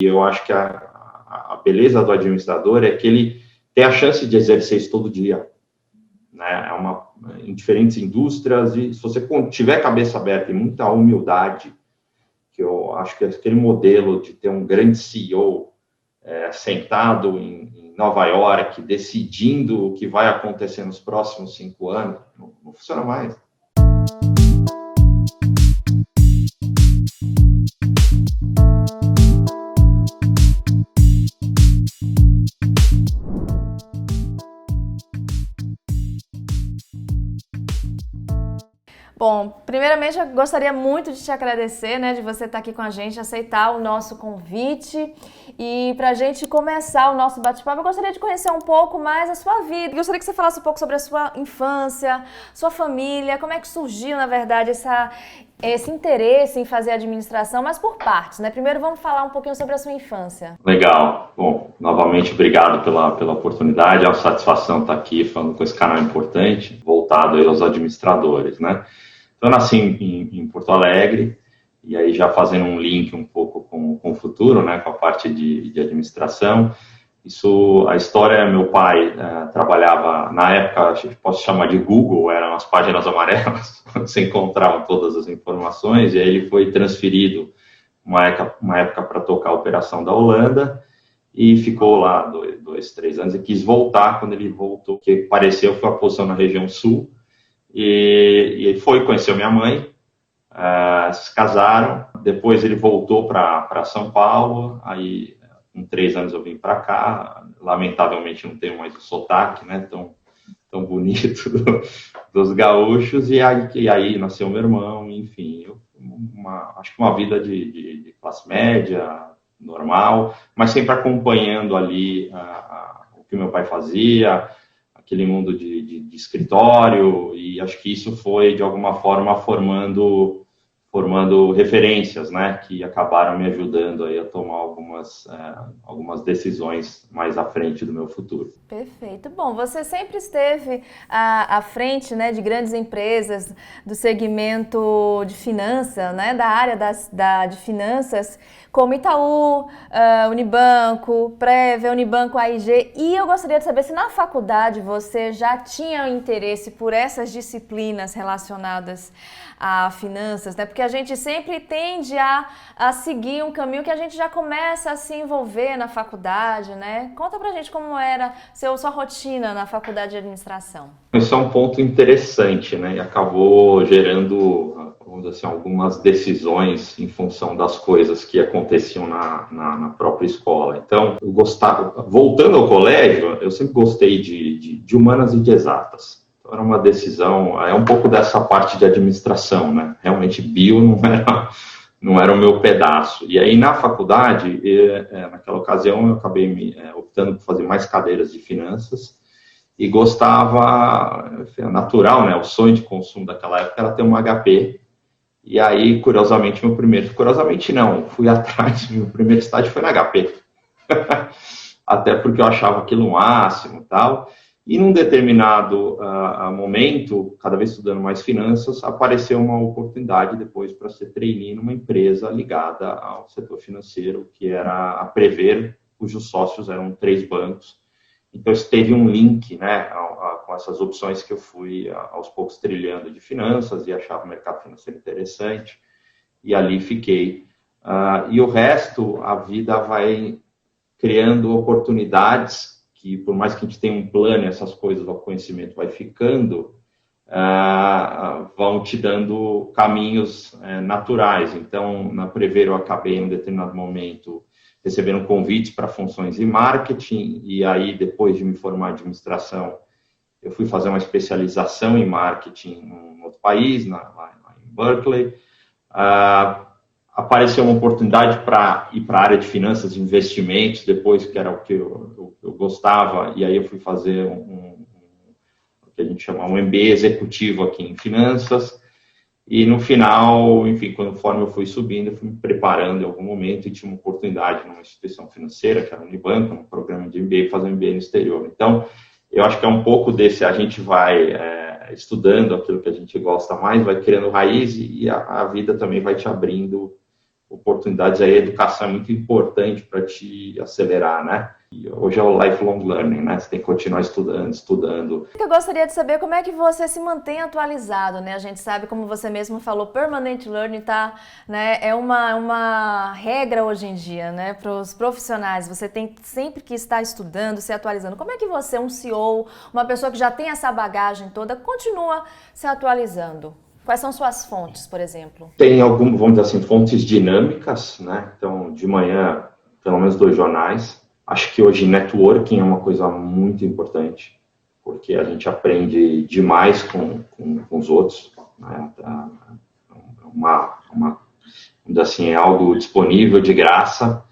E eu acho que a beleza do administrador é que ele tem a chance de exercer isso todo dia, né? Em diferentes indústrias, e se você tiver cabeça aberta e muita humildade, que eu acho que aquele modelo de ter um grande CEO sentado em Nova York, decidindo o que vai acontecer nos próximos 5 anos, não funciona mais. Bom, primeiramente eu gostaria muito de te agradecer, né, de você estar aqui com a gente, aceitar o nosso convite. E para a gente começar o nosso bate-papo, eu gostaria de conhecer um pouco mais a sua vida. Eu gostaria que você falasse um pouco sobre a sua infância, sua família, como é que surgiu, na verdade, esse interesse em fazer administração, mas por partes, né? Primeiro vamos falar um pouquinho sobre a sua infância. Legal. Bom, novamente, obrigado pela oportunidade. É uma satisfação estar aqui falando com esse canal importante, voltado aí aos administradores, né? Então, eu nasci em Porto Alegre, e aí já fazendo um link um pouco com o futuro, né, com a parte de administração. A história, meu pai trabalhava, na época, acho que posso chamar de Google, eram as páginas amarelas, você encontrava todas as informações, e aí ele foi transferido uma época para tocar a operação da Holanda, e ficou lá 2, 3 anos, e quis voltar. Quando ele voltou, que pareceu, foi a posição na região sul, e ele conheceu minha mãe, se casaram. Depois ele voltou para São Paulo. Aí com 3 anos eu vim para cá. Lamentavelmente não tenho mais o sotaque, né, tão bonito dos gaúchos. E aí nasceu meu irmão. Enfim, acho que uma vida de classe média, normal, mas sempre acompanhando ali o que meu pai fazia, aquele mundo de escritório, e acho que isso foi, de alguma forma, formando referências, né, que acabaram me ajudando aí a tomar algumas decisões mais à frente do meu futuro. Perfeito. Bom, você sempre esteve à frente, né, de grandes empresas do segmento de finanças, né, da área de finanças, como Itaú, Unibanco, Prévia, Unibanco, AIG. E eu gostaria de saber se na faculdade você já tinha interesse por essas disciplinas relacionadas a finanças, né? Porque a gente sempre tende a seguir um caminho que a gente já começa a se envolver na faculdade, né? Conta pra gente como era sua rotina na faculdade de administração. Isso é um ponto interessante, né? E acabou gerando, vamos dizer assim, algumas decisões em função das coisas que aconteciam na própria escola. Então, eu gostava, voltando ao colégio, eu sempre gostei de humanas e de exatas. Era uma decisão, é um pouco dessa parte de administração, né? Realmente bio não era o meu pedaço. E aí na faculdade, naquela ocasião, eu acabei optando por fazer mais cadeiras de finanças e gostava, natural, né? O sonho de consumo daquela época era ter um HP. E aí, curiosamente fui atrás, meu primeiro estágio foi na HP. Até porque eu achava aquilo o máximo e tal. E num determinado momento, cada vez estudando mais finanças, apareceu uma oportunidade depois para ser trainee numa empresa ligada ao setor financeiro, que era a Prever, cujos sócios eram 3 bancos. Então, isso teve um link, né, com essas opções que eu fui aos poucos trilhando de finanças e achava o mercado financeiro interessante. E ali fiquei. E o resto, a vida vai criando oportunidades que, por mais que a gente tenha um plano, essas coisas, o conhecimento vai ficando, vão te dando caminhos naturais. Então, na Prever, eu acabei, em um determinado momento, recebendo convites para funções em marketing, e aí, depois de me formar em administração, eu fui fazer uma especialização em marketing em outro país, lá em Berkeley. Apareceu uma oportunidade para ir para a área de finanças e investimentos, depois, que era o que eu gostava, e aí eu fui fazer o que a gente chama um MBA executivo aqui em finanças, e no final, enfim, conforme eu fui subindo, eu fui me preparando em algum momento e tinha uma oportunidade numa instituição financeira, que era o Unibanco, um programa de MBA, fazer um MBA no exterior. Então, eu acho que é um pouco desse, a gente vai estudando aquilo que a gente gosta mais, vai criando raiz, e a vida também vai te abrindo oportunidades, aí a educação é muito importante para te acelerar, né? E hoje é o lifelong learning, né? Você tem que continuar estudando. Eu gostaria de saber como é que você se mantém atualizado, né? A gente sabe, como você mesmo falou, permanent learning né, é uma regra hoje em dia, né? Para os profissionais, você tem sempre que estar estudando, se atualizando. Como é que você, um CEO, uma pessoa que já tem essa bagagem toda, continua se atualizando? Quais são suas fontes, por exemplo? Tem algumas, vamos dizer assim, fontes dinâmicas, né? Então, de manhã, pelo menos 2 jornais. Acho que hoje networking é uma coisa muito importante, porque a gente aprende demais com os outros, né? Vamos dizer assim, é algo disponível de graça,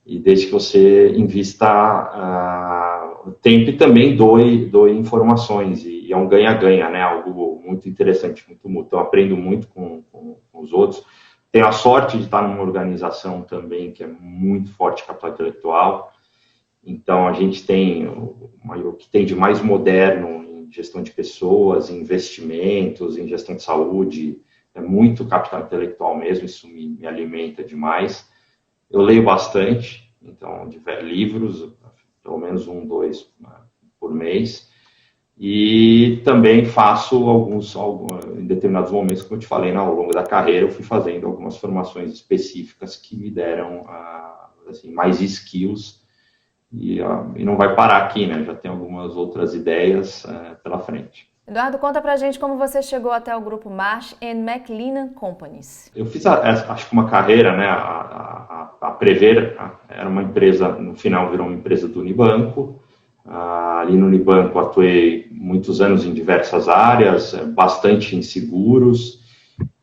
e desde que você invista tempo e também doe informações, e é um ganha-ganha, né? Algo muito interessante, muito mútuo. Então, aprendo muito com os outros. Tenho a sorte de estar numa organização também que é muito forte capital intelectual. Então, a gente tem o que tem de mais moderno em gestão de pessoas, em investimentos, em gestão de saúde. É muito capital intelectual mesmo, isso me alimenta demais. Eu leio bastante, então, livros, pelo menos 1, 2 por mês. E também faço em determinados momentos, como eu te falei, ao longo da carreira, eu fui fazendo algumas formações específicas que me deram assim, mais skills. E não vai parar aqui, né? Já tem algumas outras ideias pela frente. Eduardo, conta pra gente como você chegou até o grupo Marsh & McLennan Companies. Eu fiz, acho que uma carreira, né? A Prever era uma empresa, no final virou uma empresa do Unibanco. Ali no Unibanco atuei muitos anos em diversas áreas, bastante em seguros,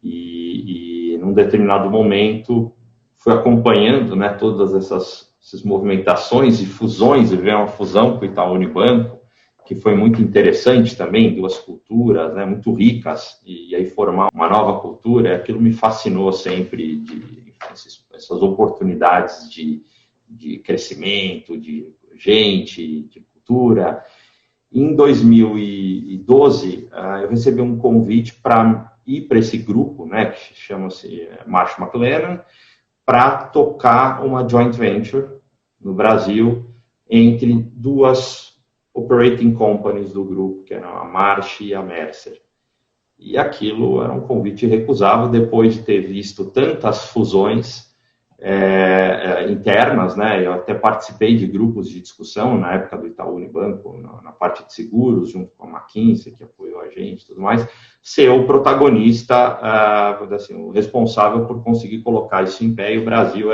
e num determinado momento fui acompanhando, né, todas essas movimentações e fusões, e veio uma fusão com o Itaú Unibanco, que foi muito interessante também, 2 culturas, né, muito ricas, e aí formar uma nova cultura, aquilo me fascinou sempre, essas oportunidades de crescimento, de gente, de cultura. Em 2012, eu recebi um convite para ir para esse grupo, né, que chama-se Marsh & McLennan, para tocar uma joint venture no Brasil entre 2 operating companies do grupo, que eram a Marsh e a Mercer. E aquilo era um convite irrecusável depois de ter visto tantas fusões internas, né? Eu até participei de grupos de discussão na época do Itaú Unibanco, na parte de seguros, junto com a McKinsey, que apoiou a gente e tudo mais, ser o protagonista, assim, o responsável por conseguir colocar isso em pé, e o Brasil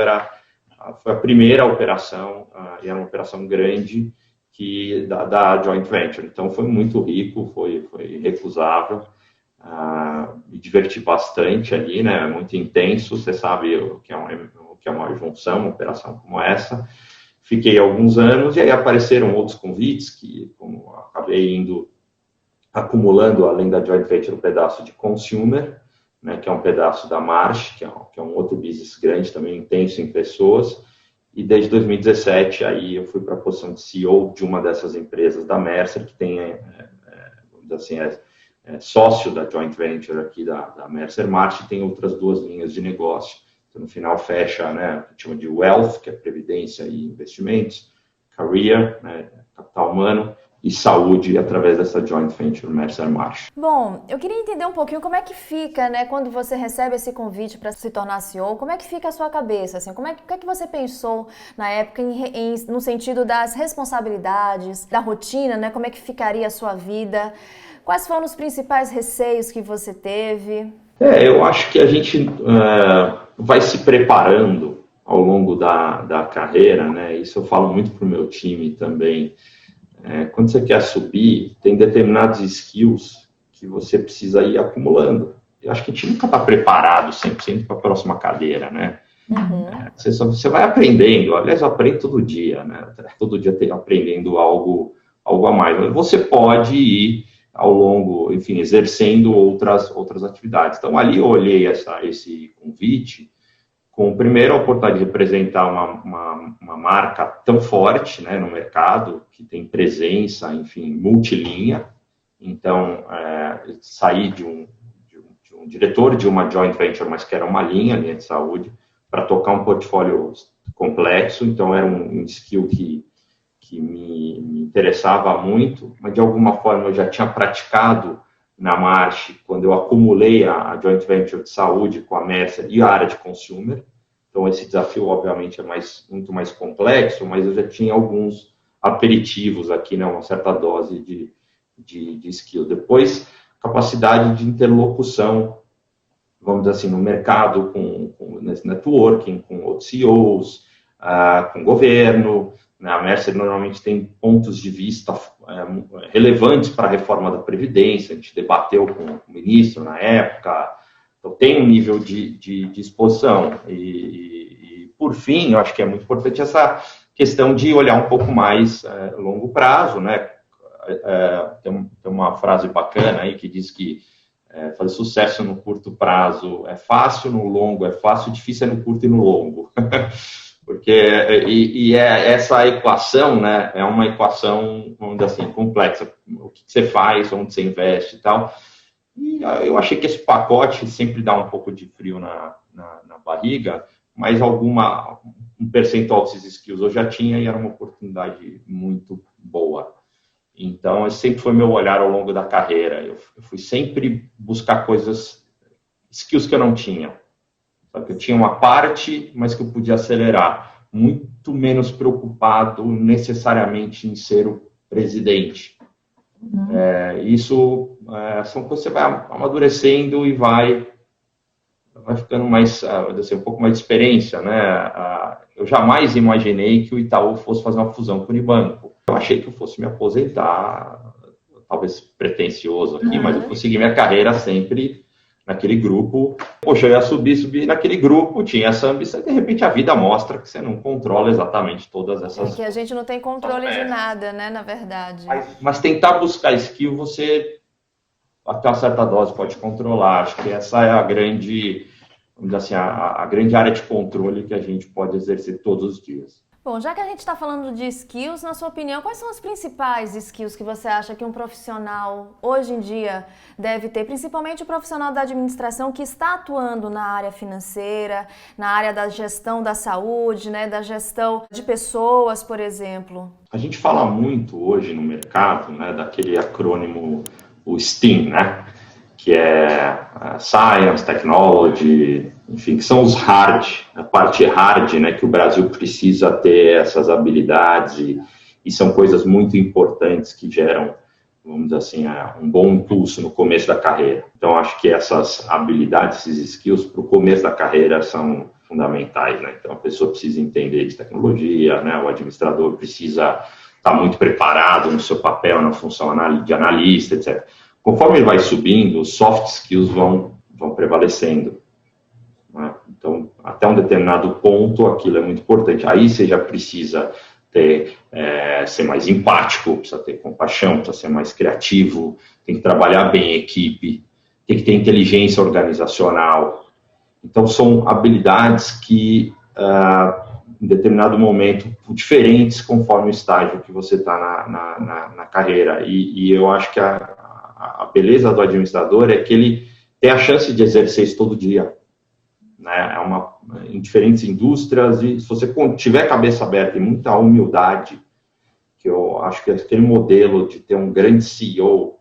foi a primeira operação, e era uma operação grande, da joint venture. Então, foi muito rico, foi irrecusável. Me diverti bastante ali, né? Muito intenso. Você sabe o que é uma junção, uma operação como essa. Fiquei alguns anos, e aí apareceram outros convites que, como acabei acumulando, além da joint venture, um pedaço de consumer, né, que é um pedaço da Marsh, que é um outro business grande, também intenso em pessoas. E desde 2017, aí eu fui para a posição de CEO de uma dessas empresas da Mercer, que tem, vamos dizer assim, sócio da joint venture aqui da Mercer Marsh, e tem outras 2 linhas de negócio. Então, no final, fecha, né, a gente chama de Wealth, que é previdência e investimentos, Career, né, capital humano, e saúde, através dessa joint venture Mercer Marsh. Bom, eu queria entender um pouquinho como é que fica, né, quando você recebe esse convite para se tornar CEO, como é que fica a sua cabeça, assim, o que é que você pensou na época no sentido das responsabilidades, da rotina, né, como é que ficaria a sua vida, quais foram os principais receios que você teve? Eu acho que a gente vai se preparando ao longo da carreira, né, isso eu falo muito para o meu time também. Quando você quer subir, tem determinados skills que você precisa ir acumulando. Eu acho que a gente nunca está preparado 100% para a próxima cadeira, né? Uhum. Você vai aprendendo, aliás, eu aprendo todo dia, né? Todo dia aprendendo algo a mais. Mas você pode ir ao longo, enfim, exercendo outras atividades. Então, ali eu olhei esse convite com, primeiro, a oportunidade de representar uma marca tão forte, né, no mercado, que tem presença, enfim, multilinha. Então, sair de um diretor de uma joint venture, mas que era uma linha de saúde, para tocar um portfólio complexo, então era um skill que me interessava muito, mas de alguma forma eu já tinha praticado na Marsh, quando eu acumulei a joint venture de saúde com a Mercer e a área de consumer. Então esse desafio, obviamente, é muito mais complexo, mas eu já tinha alguns aperitivos aqui, né, uma certa dose de skill. Depois, capacidade de interlocução, vamos dizer assim, no mercado, nesse networking, com outros CEOs, com o governo. A Mercer normalmente tem pontos de vista relevantes para a reforma da Previdência, a gente debateu com o ministro na época, então tem um nível de exposição. E, por fim, eu acho que é muito importante essa questão de olhar um pouco mais longo prazo, né? Tem uma frase bacana aí que diz que fazer sucesso no curto prazo é fácil, no longo é fácil, difícil é no curto e no longo. Porque essa equação, né, é uma equação, vamos dizer assim, complexa. O que você faz, onde você investe e tal. E eu achei que esse pacote sempre dá um pouco de frio na barriga, mas um percentual desses skills eu já tinha e era uma oportunidade muito boa. Então, esse sempre foi meu olhar ao longo da carreira. Eu fui sempre buscar skills que eu não tinha. Sabe? Eu tinha uma parte, mas que eu podia acelerar. Muito menos preocupado necessariamente em ser o presidente. Isso são coisas que você vai amadurecendo e vai ficando mais, assim, um pouco mais de experiência, né? Eu jamais imaginei que o Itaú fosse fazer uma fusão com o Unibanco. Eu achei que eu fosse me aposentar, talvez pretencioso aqui, mas eu fui seguir minha carreira sempre naquele grupo. Poxa, eu ia subir naquele grupo, tinha essa ambição, e de repente a vida mostra que você não controla exatamente todas essas... É que a gente não tem controle de nada, né, na verdade. Mas tentar buscar skill, você, até uma certa dose, pode controlar. Acho que essa é a grande, vamos dizer assim, a grande área de controle que a gente pode exercer todos os dias. Bom, já que a gente está falando de skills, na sua opinião, quais são as principais skills que você acha que um profissional hoje em dia deve ter, principalmente o profissional da administração que está atuando na área financeira, na área da gestão da saúde, né, da gestão de pessoas, por exemplo? A gente fala muito hoje no mercado, né, daquele acrônimo, o STEAM, né, que é Science, Technology, enfim, que são os hard, a parte hard, né, que o Brasil precisa ter essas habilidades e são coisas muito importantes que geram, vamos dizer assim, um bom impulso no começo da carreira. Então, acho que essas habilidades, esses skills para o começo da carreira são fundamentais, né? Então, a pessoa precisa entender de tecnologia, né? O administrador precisa estar muito preparado no seu papel, na função de analista, etc. Conforme ele vai subindo, os soft skills vão prevalecendo. Então, até um determinado ponto, aquilo é muito importante. Aí você já precisa ser mais empático, precisa ter compaixão, precisa ser mais criativo, tem que trabalhar bem em equipe, tem que ter inteligência organizacional. Então, são habilidades que, em determinado momento, diferentes conforme o estágio que você está na carreira. E eu acho que a beleza do administrador é que ele tem a chance de exercer isso todo dia. Né, em diferentes indústrias, e se você tiver cabeça aberta e muita humildade, que eu acho que aquele modelo de ter um grande CEO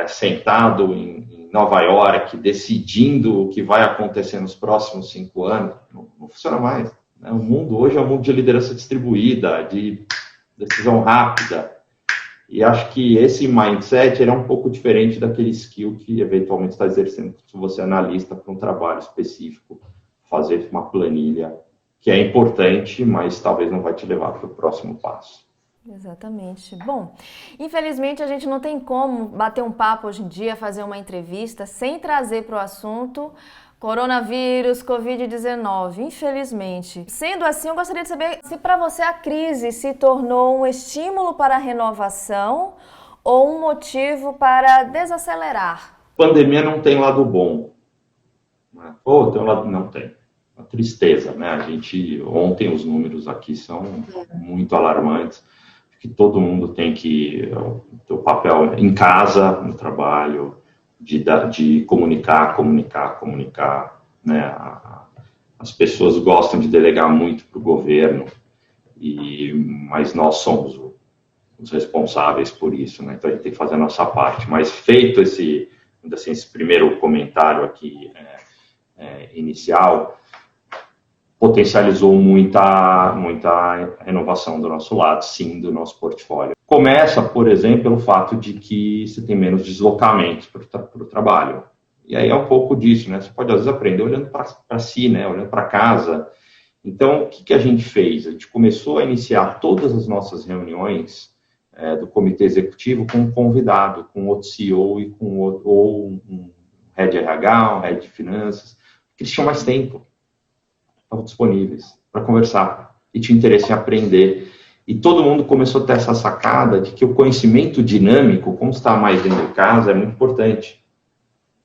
sentado em Nova York, decidindo o que vai acontecer nos próximos 5 anos, não funciona mais. Né? O mundo hoje é um mundo de liderança distribuída, de decisão rápida, e acho que esse mindset ele é um pouco diferente daquele skill que eventualmente está exercendo se você é analista para um trabalho específico, fazer uma planilha que é importante, mas talvez não vai te levar para o próximo passo. Exatamente. Bom, infelizmente a gente não tem como bater um papo hoje em dia, fazer uma entrevista sem trazer para o assunto coronavírus, Covid-19, infelizmente. Sendo assim, eu gostaria de saber se para você a crise se tornou um estímulo para a renovação ou um motivo para desacelerar. Pandemia não tem lado bom. Tem um lado, não tem. Uma tristeza, né? Ontem os números aqui são muito alarmantes. Acho que todo mundo tem que ter o papel em casa, no trabalho, de comunicar, né, as pessoas gostam de delegar muito para o governo, mas nós somos os responsáveis por isso, né? Então a gente tem que fazer a nossa parte. Mas feito esse primeiro comentário aqui inicial, potencializou muita renovação do nosso lado, sim, do nosso portfólio. Começa, por exemplo, pelo fato de que você tem menos deslocamentos para o trabalho. E aí é um pouco disso, né? Você pode, às vezes, aprender olhando para si, né? Olhando para casa. Então, o que a gente fez? A gente começou a iniciar todas as nossas reuniões do comitê executivo com um convidado, com outro CEO e ou um head de RH, um head de finanças, que eles tinham mais tempo, estavam disponíveis para conversar e tinha interesse em aprender. E todo mundo começou a ter essa sacada de que o conhecimento dinâmico, como está mais dentro de casa, é muito importante,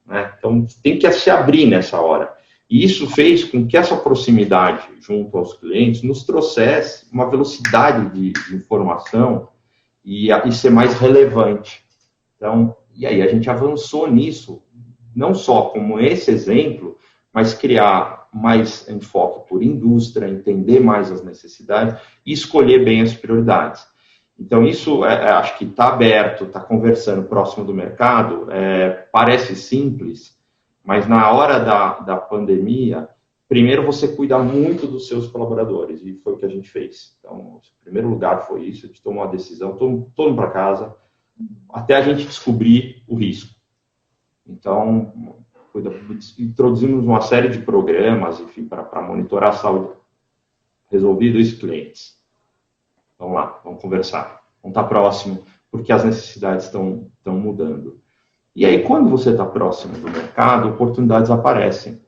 né? Então, tem que se abrir nessa hora. E isso fez com que essa proximidade junto aos clientes nos trouxesse uma velocidade de informação e ser mais relevante. Então, e aí a gente avançou nisso, não só como esse exemplo, mas criar mais enfoque por indústria, entender mais as necessidades e escolher bem as prioridades. Então, isso acho que está aberto, está conversando próximo do mercado, parece simples, mas na hora da pandemia, primeiro você cuida muito dos seus colaboradores, e foi o que a gente fez. Então, o primeiro lugar foi isso, a gente tomou uma decisão, todo mundo para casa, até a gente descobrir o risco. Então, introduzimos uma série de programas, enfim, para monitorar a saúde. Resolvido isso, clientes. Vamos lá, vamos conversar. Vamos estar próximo, porque as necessidades estão mudando. E aí, quando você está próximo do mercado, oportunidades aparecem,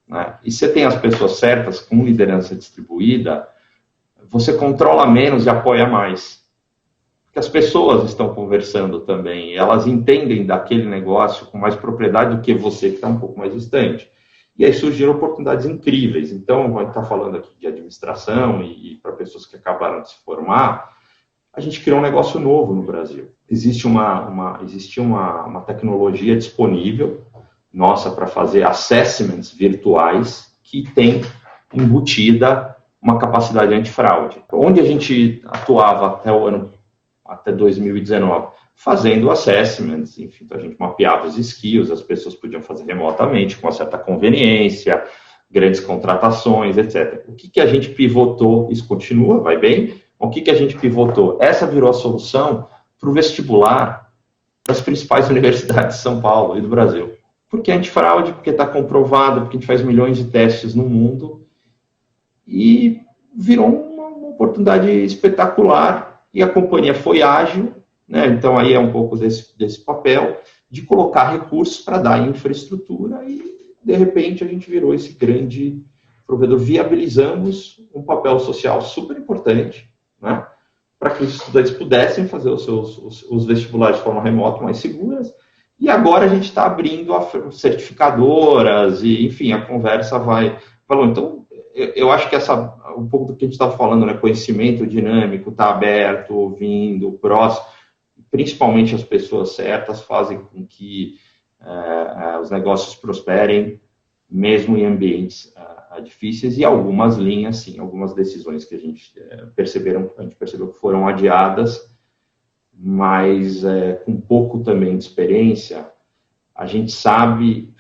né? E você tem as pessoas certas, com liderança distribuída, você controla menos e apoia mais. Porque as pessoas estão conversando também, elas entendem daquele negócio com mais propriedade do que você, que está um pouco mais distante. E aí surgiram oportunidades incríveis. Então, a gente está falando aqui de administração e para pessoas que acabaram de se formar, a gente criou um negócio novo no Brasil. Existia uma tecnologia disponível, nossa, para fazer assessments virtuais, que tem embutida uma capacidade antifraude. Onde a gente atuava até 2019, fazendo assessments, enfim, então a gente mapeava os skills, as pessoas podiam fazer remotamente, com uma certa conveniência, grandes contratações, etc. O que a gente pivotou, isso continua, vai bem, o que a gente pivotou? Essa virou a solução para o vestibular das principais universidades de São Paulo e do Brasil. Porque é antifraude, porque está comprovado, porque a gente faz milhões de testes no mundo, e virou uma oportunidade espetacular, e a companhia foi ágil, né? Então aí é um pouco desse papel de colocar recursos para dar infraestrutura e, de repente, a gente virou esse grande provedor. Viabilizamos um papel social super importante, né? Para que os estudantes pudessem fazer os vestibulares de forma remota, mais seguras. E agora a gente está abrindo certificadoras e, enfim, a conversa vai... Então, eu acho que um pouco do que a gente estava falando, né? Conhecimento dinâmico, está aberto, ouvindo, próximo, principalmente as pessoas certas fazem com que os negócios prosperem, mesmo em ambientes difíceis, e algumas linhas, sim, algumas decisões que a gente percebeu que foram adiadas, mas com pouco também de experiência, a gente sabe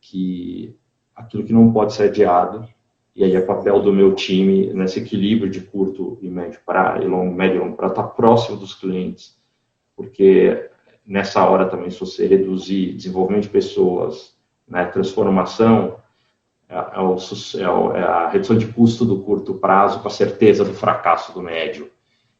que aquilo que não pode ser adiado, e aí é papel do meu time nesse equilíbrio de curto e médio prazo, médio e longo prazo, estar próximo dos clientes, porque nessa hora também, se você reduzir desenvolvimento de pessoas, né, transformação, a redução de custo do curto prazo com a certeza do fracasso do médio.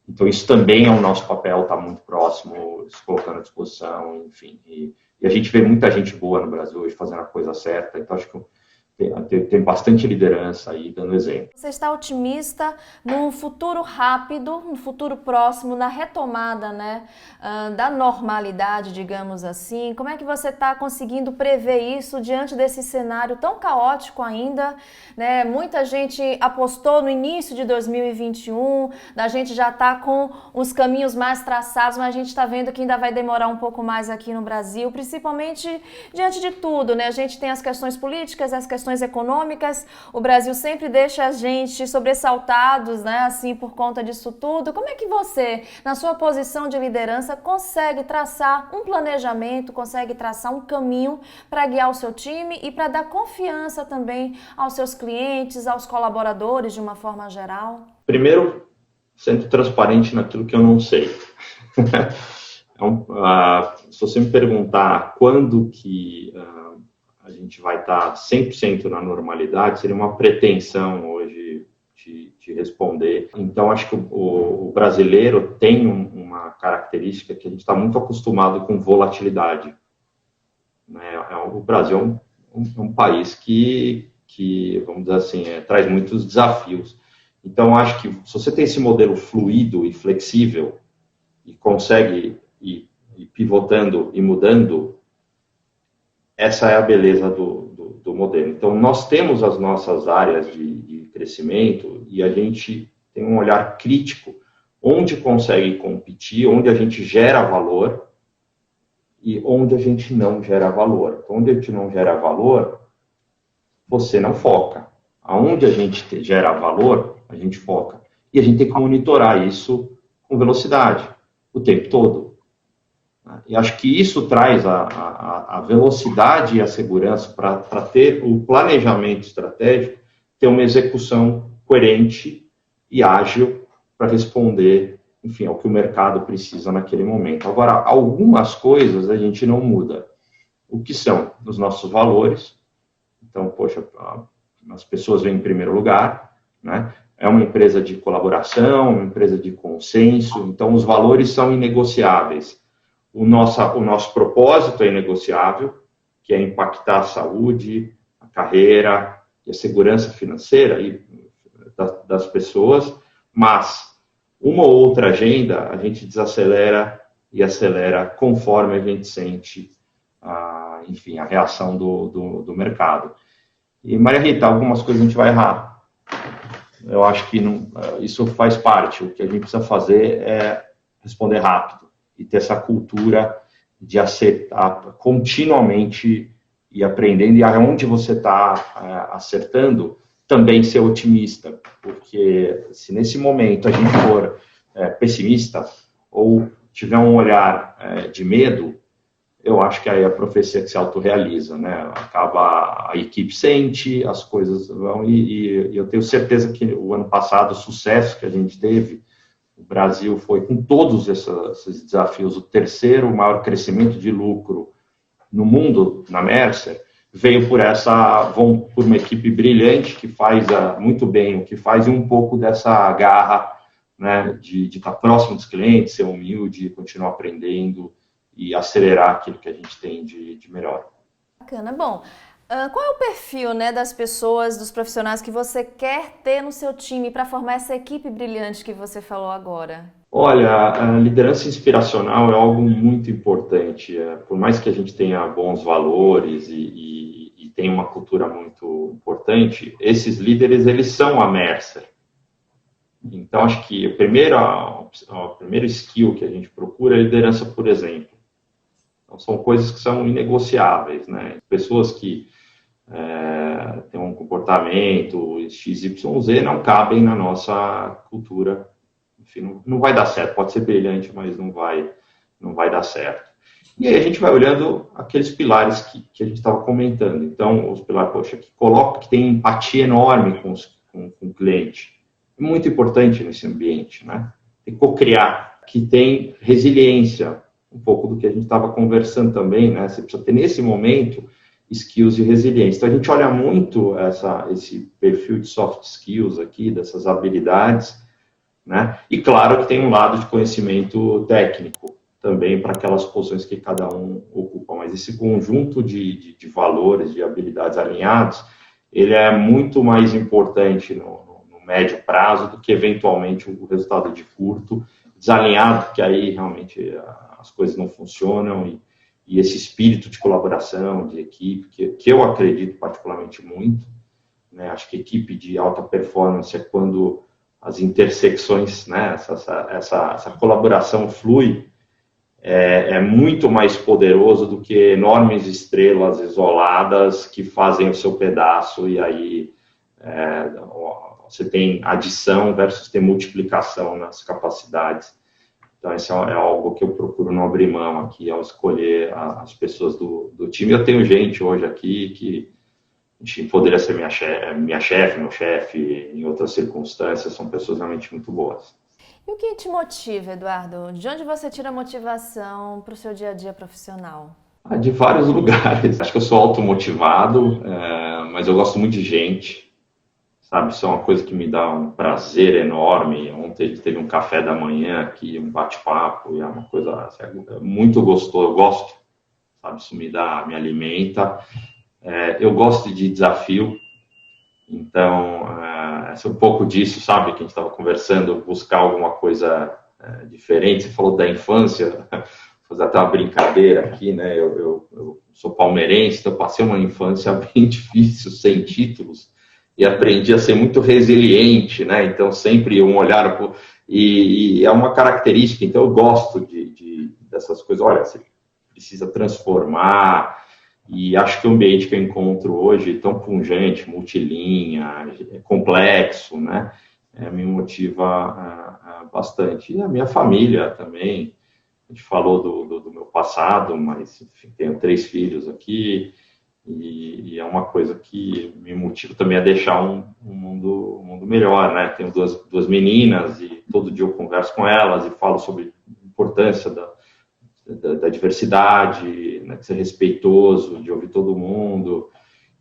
Então, isso também é o nosso papel, está muito próximo, se colocando à disposição, enfim. E a gente vê muita gente boa no Brasil hoje fazendo a coisa certa, então acho que tem bastante liderança aí dando exemplo. Você está otimista no futuro rápido, no futuro próximo, na retomada, né, da normalidade, digamos assim? Como é que você está conseguindo prever isso diante desse cenário tão caótico ainda, né? Muita gente apostou no início de 2021, a gente já está com os caminhos mais traçados, mas a gente está vendo que ainda vai demorar um pouco mais aqui no Brasil, principalmente diante de tudo, né? A gente tem as questões políticas, as questões questões econômicas, o Brasil sempre deixa a gente sobressaltados, né, assim, por conta disso tudo. Como é que você, na sua posição de liderança, consegue traçar um planejamento, consegue traçar um caminho para guiar o seu time e para dar confiança também aos seus clientes, aos colaboradores de uma forma geral? Primeiro, sendo transparente naquilo que eu não sei. Se você me perguntar quando que a gente vai estar 100% na normalidade, seria uma pretensão hoje de responder. Então, acho que o brasileiro tem uma característica que a gente está muito acostumado com volatilidade. Né? O Brasil é um país que, vamos dizer assim, traz muitos desafios. Então, acho que se você tem esse modelo fluido e flexível e consegue ir pivotando e mudando, essa é a beleza do modelo. Então, nós temos as nossas áreas de crescimento e a gente tem um olhar crítico onde consegue competir, onde a gente gera valor e onde a gente não gera valor. Então, onde a gente não gera valor, você não foca. Aonde a gente gera valor, a gente foca. E a gente tem que monitorar isso com velocidade, o tempo todo. E acho que isso traz a velocidade e a segurança para ter o planejamento estratégico, ter uma execução coerente e ágil para responder, enfim, ao que o mercado precisa naquele momento. Agora, algumas coisas a gente não muda. O que são os nossos valores? Então, poxa, as pessoas vêm em primeiro lugar, né? É uma empresa de colaboração, uma empresa de consenso, então os valores são inegociáveis. O nosso propósito é inegociável, que é impactar a saúde, a carreira e a segurança financeira das pessoas, mas uma ou outra agenda a gente desacelera e acelera conforme a gente sente, enfim, a reação do mercado. E, Maria Rita, algumas coisas a gente vai errar. Eu acho que isso faz parte. O que a gente precisa fazer é responder rápido e ter essa cultura de acertar continuamente e aprendendo. E aonde você está acertando, também ser otimista. Porque se nesse momento a gente for pessimista ou tiver um olhar de medo, eu acho que aí a profecia que se autorrealiza, né? Acaba, a equipe sente, as coisas vão, e eu tenho certeza que o ano passado, o sucesso que a gente teve, o Brasil foi, com todos esses desafios, o terceiro maior crescimento de lucro no mundo, na Mercer, veio por uma equipe brilhante que faz muito bem o que faz, e um pouco dessa garra, né, de estar próximo dos clientes, ser humilde, continuar aprendendo, e acelerar aquilo que a gente tem de melhor. Bacana. Bom, qual é o perfil, né, das pessoas, dos profissionais que você quer ter no seu time para formar essa equipe brilhante que você falou agora? Olha, a liderança inspiracional é algo muito importante. Por mais que a gente tenha bons valores e tenha uma cultura muito importante, esses líderes, eles são a Mercer. Então, acho que o primeiro skill que a gente procura é a liderança por exemplo. Então, são coisas que são inegociáveis, né? Pessoas que têm um comportamento XYZ não cabem na nossa cultura. Enfim, não vai dar certo. Pode ser brilhante, mas não vai dar certo. E aí a gente vai olhando aqueles pilares que a gente estava comentando. Então, os pilares, que tem empatia enorme com o cliente. É muito importante nesse ambiente, né? Tem que co-criar, que tem resiliência, um pouco do que a gente estava conversando também, né? Você precisa ter, nesse momento, skills de resiliência. Então, a gente olha muito esse perfil de soft skills aqui, dessas habilidades, né? E, claro, que tem um lado de conhecimento técnico também para aquelas posições que cada um ocupa. Mas esse conjunto de valores, de habilidades alinhados, ele é muito mais importante no médio prazo do que, eventualmente, o resultado de curto, desalinhado, porque aí, realmente, as coisas não funcionam e esse espírito de colaboração, de equipe, que eu acredito particularmente muito, né? Acho que equipe de alta performance é quando as intersecções, né? essa colaboração flui, é muito mais poderoso do que enormes estrelas isoladas que fazem o seu pedaço e aí você tem adição versus ter multiplicação nas capacidades. Então, isso é algo que eu procuro não abrir mão aqui ao escolher as pessoas do time. Eu tenho gente hoje aqui que poderia ser minha chefe, meu chefe, em outras circunstâncias, são pessoas realmente muito boas. E o que te motiva, Eduardo? De onde você tira a motivação para o seu dia a dia profissional? De vários lugares. Acho que eu sou automotivado, mas eu gosto muito de gente, sabe? Isso é uma coisa que me dá um prazer enorme. Ontem a gente teve um café da manhã aqui, um bate-papo, e é uma coisa assim, muito gostosa. Eu gosto, sabe? Isso me alimenta. Eu gosto de desafio. Então, é um pouco disso, sabe, que a gente estava conversando, buscar alguma coisa diferente. Você falou da infância, vou fazer até uma brincadeira aqui, né? Eu sou palmeirense, então eu passei uma infância bem difícil, sem títulos, e aprendi a ser muito resiliente, né? Então, sempre um olhar... E é uma característica, então eu gosto dessas coisas. Olha, você precisa transformar... E acho que o ambiente que eu encontro hoje, tão pungente, multilinha, complexo, né, me motiva bastante. E a minha família também, a gente falou do meu passado, mas enfim, tenho 3 filhos aqui, e é uma coisa que me motiva também a deixar um mundo melhor, né? Tenho duas meninas e todo dia eu converso com elas e falo sobre a importância da diversidade, né, de ser respeitoso, de ouvir todo mundo,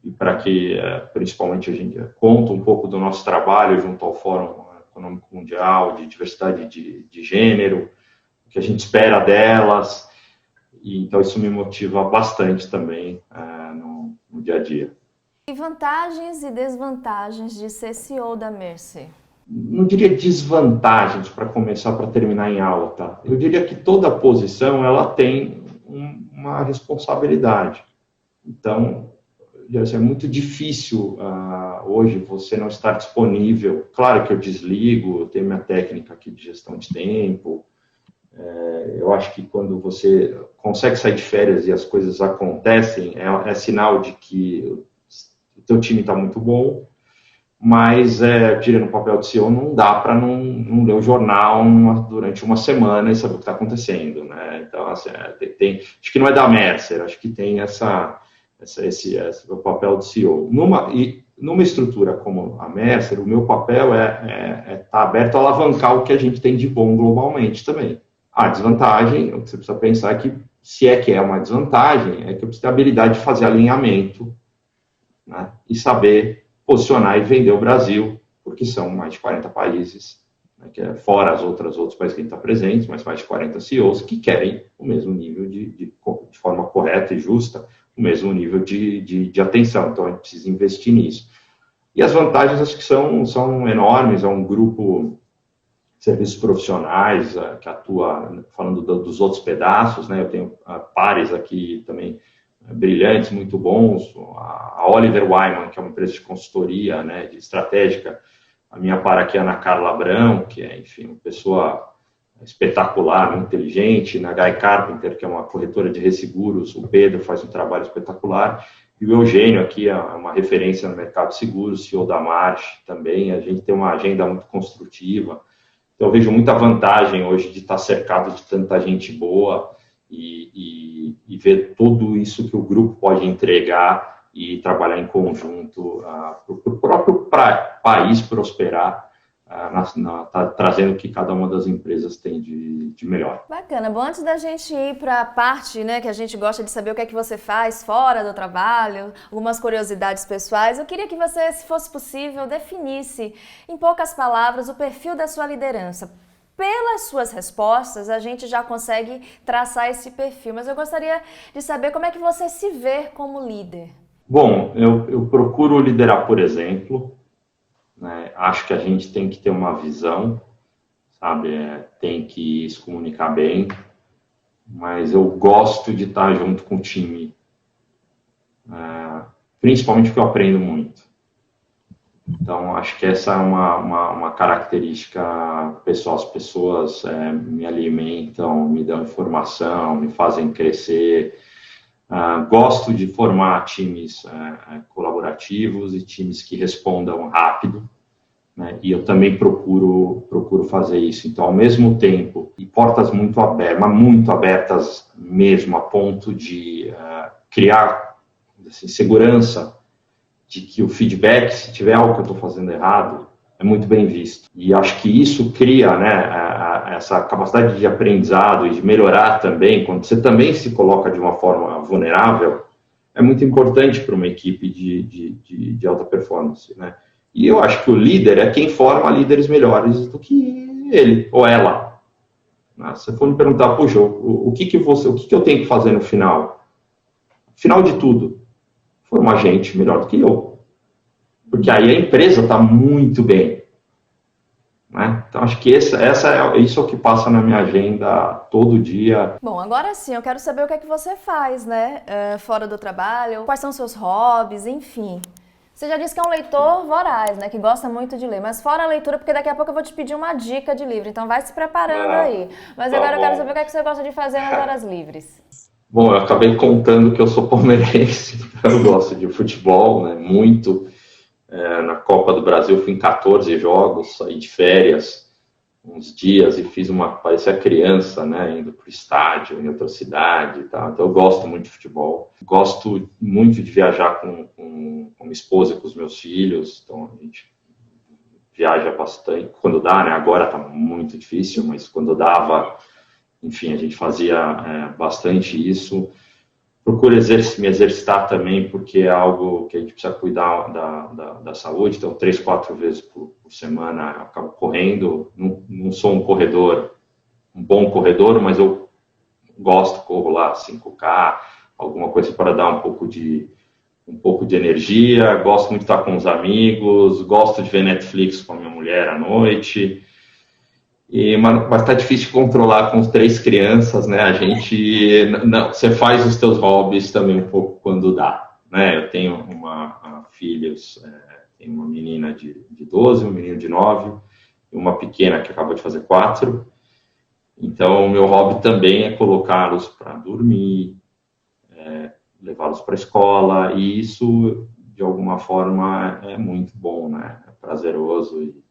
e para que, principalmente, a gente conta um pouco do nosso trabalho junto ao Fórum Econômico Mundial, de diversidade de gênero, o que a gente espera delas, e então isso me motiva bastante também no dia a dia. E vantagens e desvantagens de ser CEO da Mercer? Não diria desvantagens para começar, para terminar em alta. Eu diria que toda posição ela tem uma responsabilidade. Então, é muito difícil hoje você não estar disponível. Claro que eu desligo, eu tenho minha técnica aqui de gestão de tempo. Eu acho que quando você consegue sair de férias e as coisas acontecem, é sinal de que o teu time está muito bom. Mas, tirando o papel de CEO, não dá para não ler o jornal durante uma semana e saber o que está acontecendo, né? Então, assim, acho que não é da Mercer, acho que tem esse papel de CEO. Numa estrutura como a Mercer, o meu papel é estar aberto a alavancar o que a gente tem de bom globalmente também. A desvantagem, o que você precisa pensar é que, se é que é uma desvantagem, é que eu preciso ter a habilidade de fazer alinhamento, né? E saber posicionar e vender o Brasil, porque são mais de 40 países, né, fora os outros países que a gente está presente, mas mais de 40 CEOs que querem o mesmo nível de forma correta e justa, o mesmo nível de atenção. Então, a gente precisa investir nisso. E as vantagens, acho que são enormes. É um grupo de serviços profissionais que atua, falando dos outros pedaços, né? Eu tenho pares aqui também brilhantes, muito bons. A Oliver Wyman, que é uma empresa de consultoria, né, de estratégica. A minha para aqui é a Ana Carla Abrão, que é, enfim, uma pessoa espetacular, muito inteligente. Na Guy Carpenter, que é uma corretora de resseguros. O Pedro faz um trabalho espetacular. E o Eugênio aqui é uma referência no mercado de seguros, CEO da March também. A gente tem uma agenda muito construtiva. Então, eu vejo muita vantagem hoje de estar cercado de tanta gente boa e ver tudo isso que o grupo pode entregar e trabalhar em conjunto para o próprio país prosperar, trazendo o que cada uma das empresas tem de melhor. Bacana. Bom, antes da gente ir para a parte, né, que a gente gosta de saber o que é que você faz fora do trabalho, algumas curiosidades pessoais, eu queria que você, se fosse possível, definisse, em poucas palavras, o perfil da sua liderança. Pelas suas respostas, a gente já consegue traçar esse perfil, mas eu gostaria de saber como é que você se vê como líder. Bom, eu procuro liderar por exemplo, né? Acho que a gente tem que ter uma visão, sabe? Tem que se comunicar bem, mas eu gosto de estar junto com o time, principalmente porque eu aprendo muito. Então, acho que essa é uma característica pessoal. As pessoas me alimentam, me dão informação, me fazem crescer. Gosto de formar times colaborativos e times que respondam rápido, né? E eu também procuro fazer isso. Então, ao mesmo tempo, e portas muito abertas, mas muito abertas mesmo, a ponto de criar assim, segurança de que o feedback, se tiver algo que eu estou fazendo errado, é muito bem visto. E acho que isso cria, né, essa capacidade de aprendizado e de melhorar também, quando você também se coloca de uma forma vulnerável, é muito importante para uma equipe de alta performance, né? E eu acho que o líder é quem forma líderes melhores do que ele ou ela. Se você for me perguntar, puxa, o que eu tenho que fazer no final? Final de tudo, formar gente melhor do que eu. Porque aí a empresa está muito bem. Né? Então, acho que isso é o que passa na minha agenda todo dia. Bom, agora sim, eu quero saber o que é que você faz, né? Fora do trabalho, quais são seus hobbies, enfim. Você já disse que é um leitor voraz, né? Que gosta muito de ler. Mas fora a leitura, porque daqui a pouco eu vou te pedir uma dica de livro. Então vai se preparando aí. Mas agora eu quero saber o que é que você gosta de fazer nas horas livres. Bom, eu acabei contando que eu sou palmeirense. Eu gosto de futebol, né? Muito. Na Copa do Brasil fui em 14 jogos, saí de férias uns dias e parecia criança, né, indo para o estádio em outra cidade e tal. Então eu gosto muito de futebol, gosto muito de viajar com minha esposa e com os meus filhos, então a gente viaja bastante, quando dá, né, agora está muito difícil, mas quando dava, enfim, a gente fazia bastante isso. Procuro me exercitar também, porque é algo que a gente precisa cuidar da saúde. Então, 3, 4 vezes por semana eu acabo correndo. Não sou um bom corredor, mas eu corro lá 5K, alguma coisa para dar um pouco de energia. Gosto muito de estar com os amigos, gosto de ver Netflix com a minha mulher à noite. Mas tá difícil de controlar com 3 crianças, né? Você faz os teus hobbies também um pouco quando dá, né? Eu tenho tenho uma menina de 12, um menino de 9, e uma pequena que acabou de fazer 4. Então, o meu hobby também é colocá-los para dormir, levá-los para a escola, e isso, de alguma forma, é muito bom, né? É prazeroso e,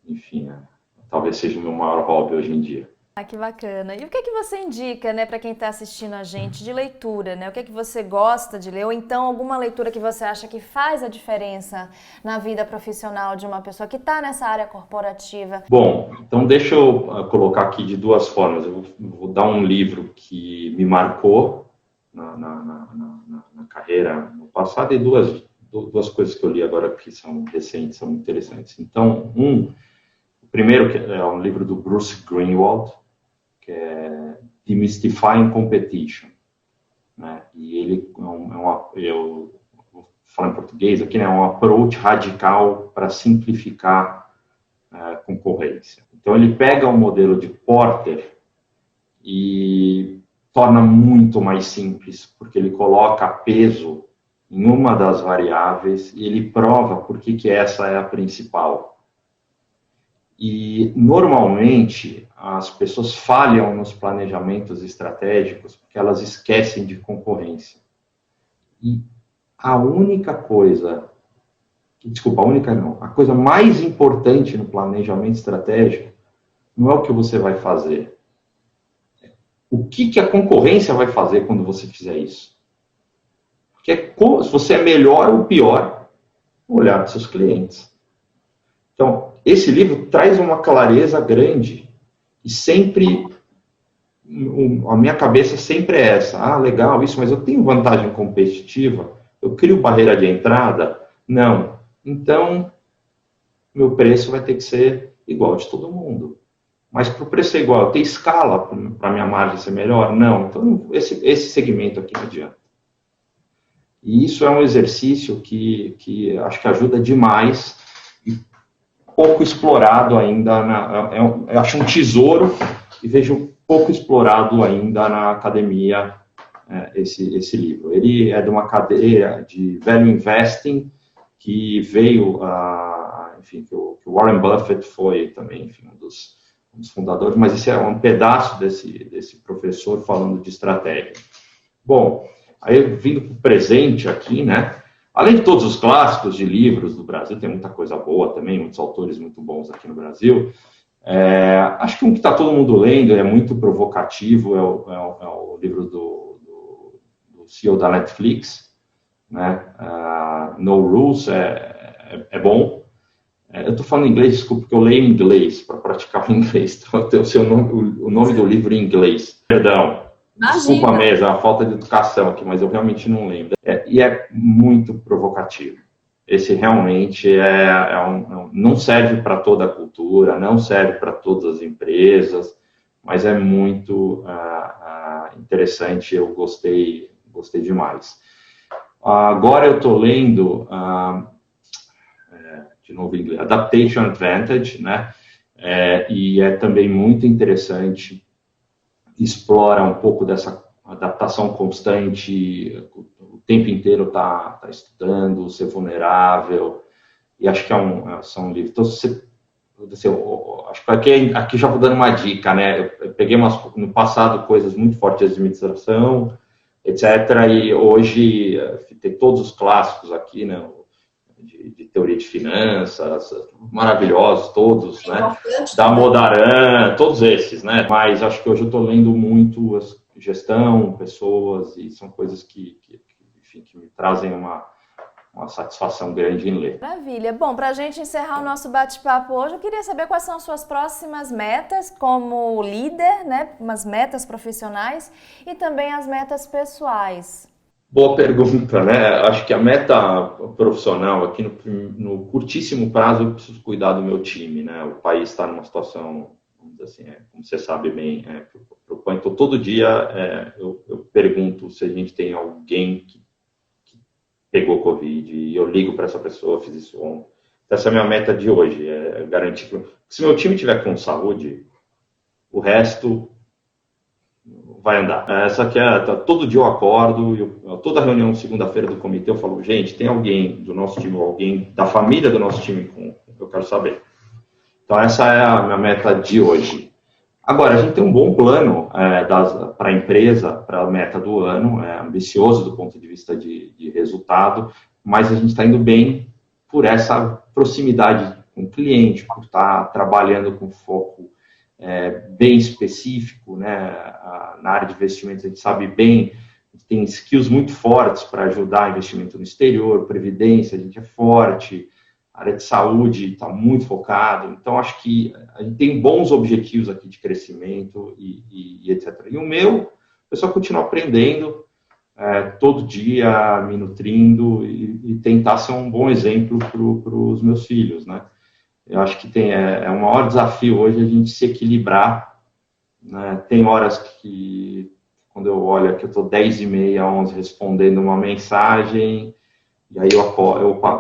enfim, talvez seja o meu maior hobby hoje em dia. Que bacana. E o que é que você indica, né, para quem está assistindo a gente de leitura, né? O que é que você gosta de ler? Ou então alguma leitura que você acha que faz a diferença na vida profissional de uma pessoa que está nessa área corporativa? Bom, então deixa eu colocar aqui de 2 formas. Eu vou dar um livro que me marcou na carreira no passado e duas coisas que eu li agora que são recentes, são interessantes. Então, o primeiro que é um livro do Bruce Greenwald, que é Demystifying Competition, né? E ele eu vou falar em português aqui, né? É um approach radical para simplificar a concorrência. Então ele pega o modelo de Porter e torna muito mais simples, porque ele coloca peso em uma das variáveis e ele prova por que essa é a principal. E, normalmente, as pessoas falham nos planejamentos estratégicos porque elas esquecem de concorrência. E a coisa mais importante no planejamento estratégico não é o que você vai fazer. O que a concorrência vai fazer quando você fizer isso? Porque se você é melhor ou pior no olhar dos seus clientes. Então, esse livro traz uma clareza grande e sempre, a minha cabeça sempre é essa, legal isso, mas eu tenho vantagem competitiva, eu crio barreira de entrada? Não. Então, meu preço vai ter que ser igual de todo mundo. Mas para o preço ser igual, eu tenho escala para a minha margem ser melhor? Não. Então, esse segmento aqui não adianta. E isso é um exercício que acho que ajuda demais, pouco explorado ainda, eu acho um tesouro e vejo pouco explorado ainda na academia esse livro. Ele é de uma cadeia de Value Investing que veio enfim, que o Warren Buffett foi também, enfim, um dos fundadores, mas esse é um pedaço desse professor falando de estratégia. Bom, aí vindo para o presente aqui, né? Além de todos os clássicos de livros do Brasil, tem muita coisa boa também, muitos autores muito bons aqui no Brasil. Acho que um que está todo mundo lendo, é muito provocativo, é o livro do CEO da Netflix, né? No Rules, é bom. Eu estou falando inglês, desculpa, porque eu leio em inglês, para praticar o inglês. Então, eu tenho o nome do livro em inglês. Perdão. Desculpa mesmo, é uma falta de educação aqui, mas eu realmente não lembro. E é muito provocativo. Esse realmente não serve para toda a cultura, não serve para todas as empresas, mas é muito interessante, eu gostei demais. Agora eu estou lendo, de novo em inglês, Adaptation Advantage, né? E é também muito interessante, explora um pouco dessa adaptação constante, o tempo inteiro tá estudando, ser vulnerável, e acho que são livros. Então, acho que aqui já vou dando uma dica, né? Eu peguei no passado coisas muito fortes de administração, etc., e hoje tem todos os clássicos aqui, né? De teoria de finanças, maravilhosos todos, né? Da Modaran, todos esses, né? Mas acho que hoje eu estou lendo muito gestão, pessoas, e são coisas que me trazem uma satisfação grande em ler. Maravilha. Bom, para a gente encerrar o nosso bate-papo hoje, eu queria saber quais são as suas próximas metas como líder, né? Umas metas profissionais e também as metas pessoais. Boa pergunta, né? Acho que a meta profissional aqui no curtíssimo prazo eu preciso cuidar do meu time, né? O país está numa situação, vamos dizer assim, como você sabe bem, então todo dia eu pergunto se a gente tem alguém que pegou Covid e eu ligo para essa pessoa, fiz isso ontem. Essa é a minha meta de hoje, é garantir que se meu time tiver com saúde, o resto vai andar. Essa aqui todo dia eu acordo, toda reunião segunda-feira do comitê eu falo, gente, tem alguém do nosso time, alguém da família do nosso time com eu quero saber. Então essa é a minha meta de hoje. Agora, a gente tem um bom plano para a empresa, para a meta do ano, ambicioso do ponto de vista de resultado, mas a gente está indo bem por essa proximidade com o cliente, por estar trabalhando com foco bem específico, né? Na área de investimentos a gente sabe bem, a gente tem skills muito fortes para ajudar investimento no exterior, previdência, a gente é forte, a área de saúde está muito focado, então acho que a gente tem bons objetivos aqui de crescimento e etc. E o meu, é só continuar aprendendo todo dia, me nutrindo e tentar ser um bom exemplo para os meus filhos, né? Eu acho que o maior desafio hoje a gente se equilibrar, né? Tem horas que, quando eu olho aqui, eu estou 10h30, 11 respondendo uma mensagem, e aí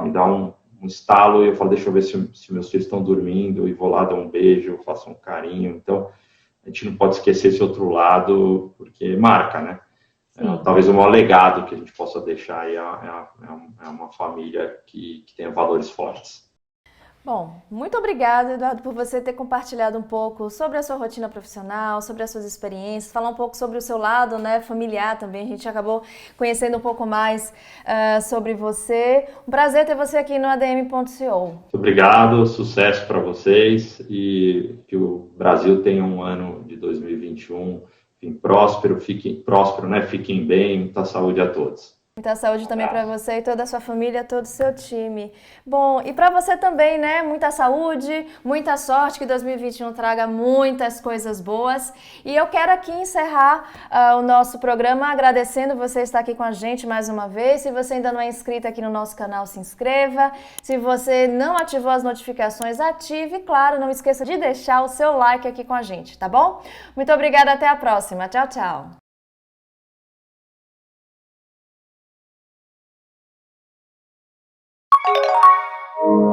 me dá um estalo e eu falo, deixa eu ver se meus filhos estão dormindo, e vou lá dar um beijo, faço um carinho. Então, a gente não pode esquecer esse outro lado, porque marca, né? Talvez o maior legado que a gente possa deixar aí é uma família que tenha valores fortes. Bom, muito obrigada, Eduardo, por você ter compartilhado um pouco sobre a sua rotina profissional, sobre as suas experiências, falar um pouco sobre o seu lado, né, familiar também. A gente acabou conhecendo um pouco mais sobre você. Um prazer ter você aqui no ADM.co. Muito obrigado, sucesso para vocês e que o Brasil tenha um ano de 2021 próspero, né? Fiquem bem, muita saúde a todos. Muita saúde também para você e toda a sua família, todo o seu time. Bom, e para você também, né? Muita saúde, muita sorte, que 2021 traga muitas coisas boas. E eu quero aqui encerrar o nosso programa agradecendo você estar aqui com a gente mais uma vez. Se você ainda não é inscrito aqui no nosso canal, se inscreva. Se você não ativou as notificações, ative. E claro, não esqueça de deixar o seu like aqui com a gente, tá bom? Muito obrigada, até a próxima. Tchau, tchau. Thank you.